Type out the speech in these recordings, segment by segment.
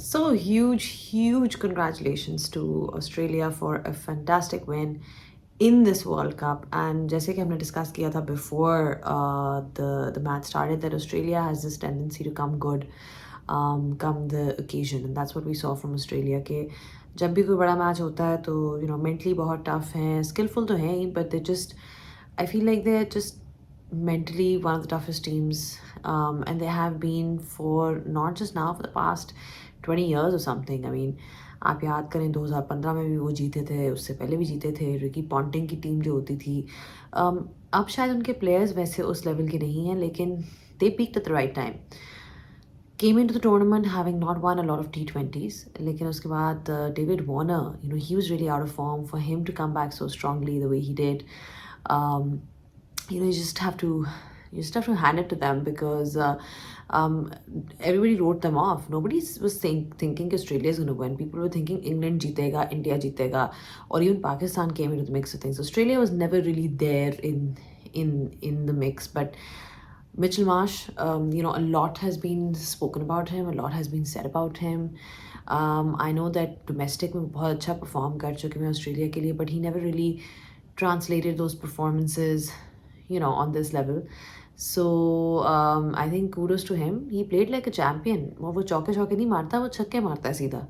So huge congratulations to Australia for a fantastic win in this World Cup. And जैसे कि हमने discuss किया था before the match started that Australia has this tendency to come good come the occasion, and that's what we saw from Australia कि जब भी कोई बड़ा मैच होता है तो mentally बहुत tough हैं, skillful तो हैं ही, but they just I feel like they're just mentally one of the toughest teams, and they have been for not just now, for the past 20 years or something. I mean, आप याद करें 2015 में भी वो जीते थे, उससे पहले भी जीते थे, रिकी पॉन्टिंग की टीम जो होती थी। अब शायद उनके प्लेयर्स वैसे उस लेवल के नहीं हैं, लेकिन they peaked at the right time. Came into the tournament having not won a lot of T20s, लेकिन उसके बाद David Warner, he was really out of form. For him to come back so strongly the way he did, you just have to hand it to them, because everybody wrote them off. Nobody was thinking Australia is going to win. People were thinking England jeetega, India jeetega, or even Pakistan came into the mix of things. Australia was never really there in the mix. But Mitchell Marsh, a lot has been spoken about him, a lot has been said about him. I know that domestic में बहुत अच्छा perform कर चुके हैं Australia के लिए, but he never really translated those performances on this level. So I think kudos to him. He played like a champion. वो चौके नहीं मारता, वो छक्के मारता है सीधा.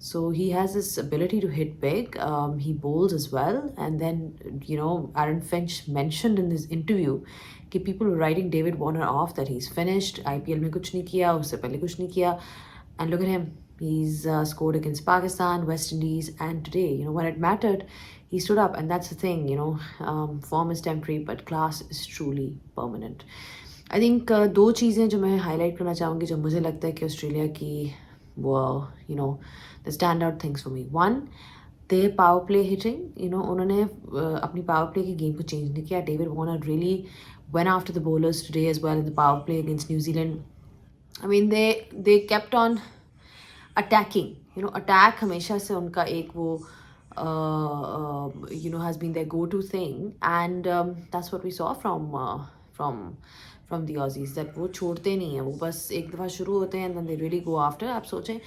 So he has this ability to hit big. He bowls as well. And then, Aaron Finch mentioned in this interview कि people were writing David Warner off, that he's finished. IPL में कुछ नहीं किया, उससे पहले कुछ नहीं किया. And look at him. He's scored against Pakistan, West Indies, and today, when it mattered, he stood up. And that's the thing, form is temporary, but class is truly permanent. I think दो चीज़ें जो मैं highlight करना चाहूँगी, जो मुझे लगता है कि ऑस्ट्रेलिया की the standout things for me. One, their power play hitting. उन्होंने अपनी power play की game को change नहीं किया. David Warner really went after the bowlers today as well in the power play against New Zealand. I mean, they kept on attacking. Attack हमेशा से उनका एक वो has been their go-to thing, and that's what we saw from the Aussies, that वो छोड़ते नहीं है, वो बस एक दफ़ा शुरू होते हैं and then they really go after. आप सोचें,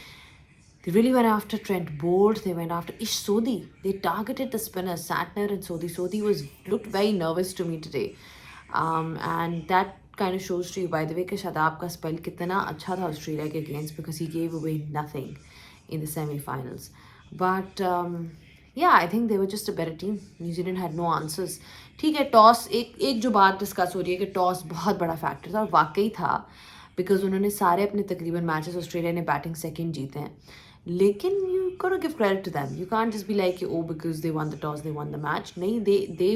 they really went after Trent Bolt, they went after Ish Sodhi, they targeted the spinners Santner and Sodhi. Sodhi looked very nervous to me today, and that kind of shows to you, by the way, कि शादाब का spell कितना अच्छा था Australia के against, because he gave away nothing in the semi-finals. But yeah, I think they were just a better team. New Zealand had no answers. ठीक है, toss एक जो बात डिस्कस हो रही है कि टॉस बहुत बड़ा फैक्टर था, और वाकई था, बिकॉज उन्होंने सारे अपने तकरीबन मैचेस ऑस्ट्रेलिया ने बैटिंग सेकंड जीते हैं. लेकिन you got to give credit to them. You can't just be like oh because they won the toss they won the match. नहीं, they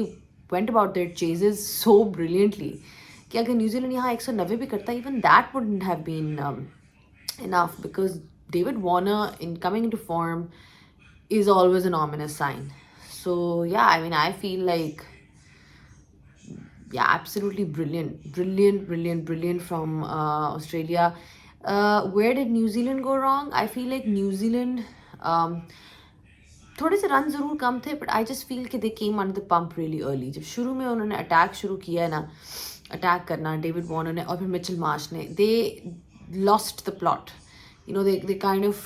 went about their chases so brilliantly कि अगर New Zealand यहाँ 190 भी करता, even that wouldn't have been enough, because David Warner in coming into form is always an ominous sign. So yeah, I mean, I feel like, yeah, absolutely brilliant from Australia. Where did New Zealand go wrong? I feel like New Zealand थोड़े से run ज़रूर कम थे, but I just feel कि they came under the pump really early. जब शुरू में उन्होंने attack शुरू किया है ना, अटैक करना डेविड वॉर्नर ने और फिर मिचेल मार्श ने, they lost the plot. They kind of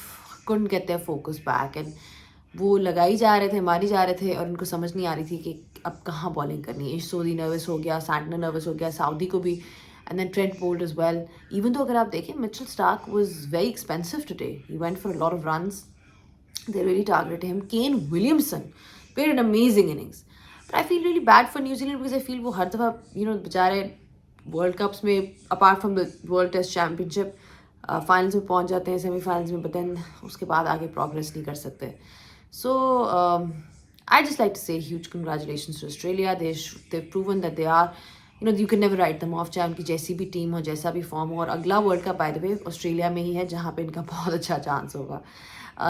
couldn't get their focus back, and वो लगाई जा रहे थे, मारी जा रहे थे, और उनको समझ नहीं आ रही थी कि अब कहाँ बॉलिंग करनी है. इश सोधी नर्वस हो गया, सैंटनर नर्वस हो गया, साउदी को भी, and then Trent Bolt as well. Even though अगर आप देखें, Mitchell Starc was very expensive today. He went for a lot of runs. They really targeted him. Kane Williamson played an amazing innings. But I feel really bad for New Zealand, because I feel वो हर दफ़ा बेचारे world cups में, apart from the world test championship, finals में पहुंच जाते हैं, semifinals में, बट देन उसके बाद आगे प्रोग्रेस नहीं कर सकते. So I just like to say huge congratulations to Australia. they've proven that they are, you can never write them off, चाहे उनकी जैसी भी टीम हो, जैसा भी फॉर्म हो. और अगला world cup by the way Australia में ही है, जहाँ पे इनका बहुत अच्छा चांस होगा.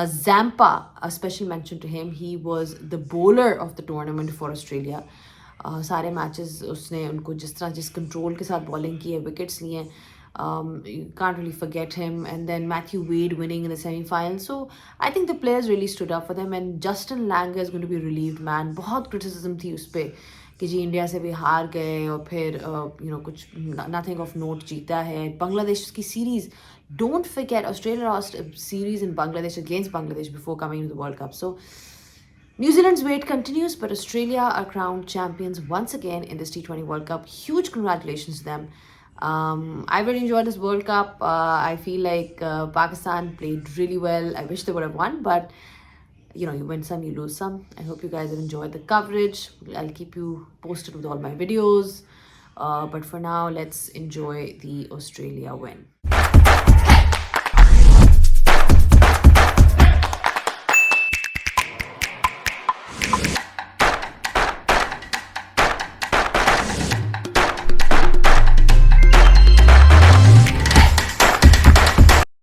Zampa, a special mention to him. He was the bowler of the tournament for Australia. सारे मैचेस उसने उनको जिस कंट्रोल के साथ बॉलिंग की है, विकेट्स लिए हैं, you can't really forget him. And then Matthew Wade winning in the semi-final. So I think the players really stood up for them, and Justin Langer is going to be relieved, man. बहुत criticism थी उस पे कि जी India से भी हार गए और फिर कुछ नथिंग ऑफ नोट जीता है. बांग्लादेश की series, don't forget Australia lost a series in Bangladesh against Bangladesh before coming to the World Cup. So New Zealand's wait continues, but Australia are crowned champions once again in this T20 World Cup. Huge congratulations to them. I really enjoyed this World Cup. I feel like Pakistan played really well. I wish they would have won, but you win some, you lose some. I hope you guys have enjoyed the coverage. I'll keep you posted with all my videos. But for now, let's enjoy the Australia win.